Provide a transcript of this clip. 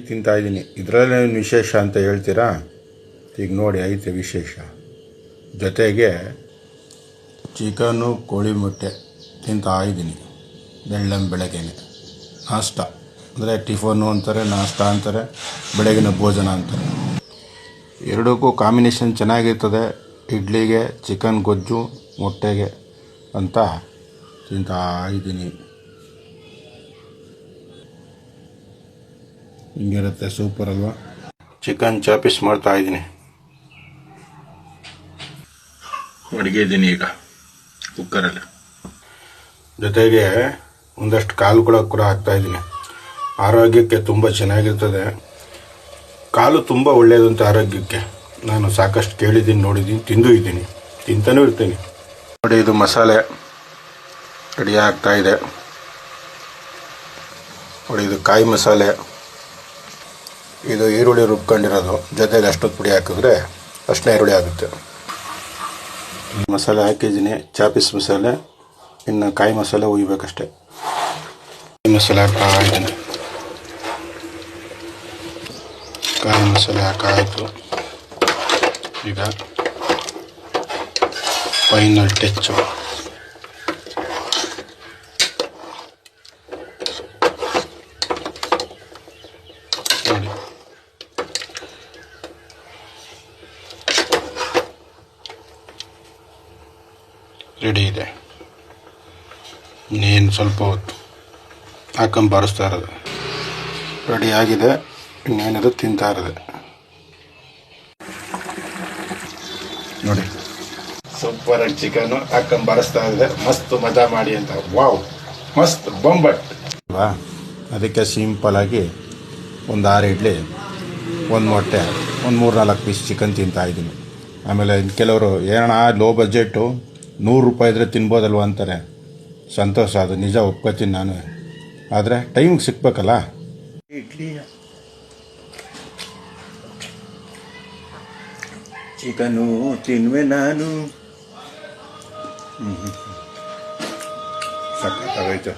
ತಿಂತಾ ಇದ್ದೀನಿ. ಇದರಲ್ಲೇನು ವಿಶೇಷ ಅಂತ ಹೇಳ್ತೀರಾ? ಈಗ ನೋಡಿ ಐತೆ ವಿಶೇಷ. ಜೊತೆಗೆ ಚಿಕನ್ನು ಕೋಳಿ ಮೊಟ್ಟೆ ತಿಂತಾ ಇದ್ದೀನಿ. ಬೆಳಗ್ಗೆನೆ ನಾಷ್ಟ ಅಂದರೆ ಟಿಫನ್ನು ಅಂತಾರೆ, ನಾಷ್ಟ ಅಂತಾರೆ, ಬೆಳಗಿನ ಭೋಜನ ಅಂತಾರೆ. ಎರಡಕ್ಕೂ ಕಾಂಬಿನೇಷನ್ ಚೆನ್ನಾಗಿರ್ತದೆ. ಇಡ್ಲಿಗೆ ಚಿಕನ್ ಗೊಜ್ಜು, ಮೊಟ್ಟೆಗೆ ಅಂತ ತಿಂತಾ ಇದ್ದೀನಿ. ಹಿಂಗಿರುತ್ತೆ, ಸೂಪರ್ ಅಲ್ವಾ? ಚಿಕನ್ ಚಾಪೀಸ್ ಮಾಡ್ತಾ ಇದ್ದೀನಿ. ಅಡುಗೆ ಈಗ ಕುಕ್ಕರಲ್ಲಿ. ಜೊತೆಗೆ ಒಂದಷ್ಟು ಕಾಳುಗಳ ಕೂಡ ಹಾಕ್ತಾಯಿದ್ದೀನಿ. ಆರೋಗ್ಯಕ್ಕೆ ತುಂಬ ಚೆನ್ನಾಗಿರ್ತದೆ. ಕಾಲು ತುಂಬ ಒಳ್ಳೆಯದಂತ ಆರೋಗ್ಯಕ್ಕೆ. ನಾನು ಸಾಕಷ್ಟು ಕೇಳಿದ್ದೀನಿ, ನೋಡಿದ್ದೀನಿ, ತಿಂದು ಇದ್ದೀನಿ, ತಿಂತಾನೂ ಇರ್ತೀನಿ. ನೋಡಿ, ಇದು ಮಸಾಲೆ ರೆಡಿ ಆಗ್ತಾಯಿದೆ. ನೋಡಿ, ಇದು ಕಾಯಿ ಮಸಾಲೆ, ಇದು ಈರುಳ್ಳಿ ರುಬ್ಕೊಂಡಿರೋದು. ಜೊತೆಗೆ ಅಷ್ಟೊತ್ತು ಪುಡಿ ಹಾಕಿದ್ರೆ ಅಷ್ಟೇ ಈರುಳ್ಳಿ ಆಗುತ್ತೆ. ಮಸಾಲೆ ಹಾಕಿದ್ದೀನಿ, ಚಾಪೀಸ್ ಮಸಾಲೆ. ಇನ್ನು ಕಾಯಿ ಮಸಾಲೆ ಹುಯ್ಬೇಕಷ್ಟೆ. ಮಸಾಲೆ ಹಾಕ್ತಾ ಇದ್ದೀನಿ. ಕಾಯಿ ಮಸಾಲೆ ಹಾಕಾಯಿತು. ಈಗ ಫೈನಲ್ ಟಚ್ಚು. ನೋಡಿ, ರೆಡಿ ಇದೆ. ಇನ್ನೇನು ಸ್ವಲ್ಪ ಹೊತ್ತು ಬಾರಿಸ್ತಾ ಇರೋದು. ರೆಡಿ ಆಗಿದೆ. ಇನ್ನೇನದು ತಿಂತಾ ಇರೋದು. ನೋಡಿ, ಸೂಪರಾಗಿ ಚಿಕನ್ನು ಬಾರಿಸ್ತಾ ಇದೆ. ಮಸ್ತ್ ಮಜಾ ಮಾಡಿ ಅಂತ. ವಾವ್, ಮಸ್ತ್ ಬೊಂಬಟ್ ಅಲ್ವಾ? ಅದಕ್ಕೆ ಸಿಂಪಲಾಗಿ ಒಂದು 6 ಇಡ್ಲಿ, ಒಂದು ಮೊಟ್ಟೆ, ಒಂದು 3-4 ಪೀಸ್ ಚಿಕನ್ ತಿಂತಾ ಇದ್ದೀನಿ. ಆಮೇಲೆ ಕೆಲವರು ಏನಣ್ಣ ಲೋ ಬಜೆಟು, 100 ರೂಪಾಯಿ ಇದ್ದರೆ ತಿನ್ಬೋದಲ್ವ ಅಂತಾರೆ. ಸಂತೋಷ, ಅದು ನಿಜ, ಒಪ್ಕೋತೀನಿ ನಾನು. ಆದರೆ ಟೈಮಿಗೆ ಸಿಕ್ಬೇಕಲ್ಲ. ಇಡ್ಲಿ ಚಿಕನು ತಿನ್ನುವೆ ನಾನು. ಸಕ್ಕತ್ತಾಗೈತೆ.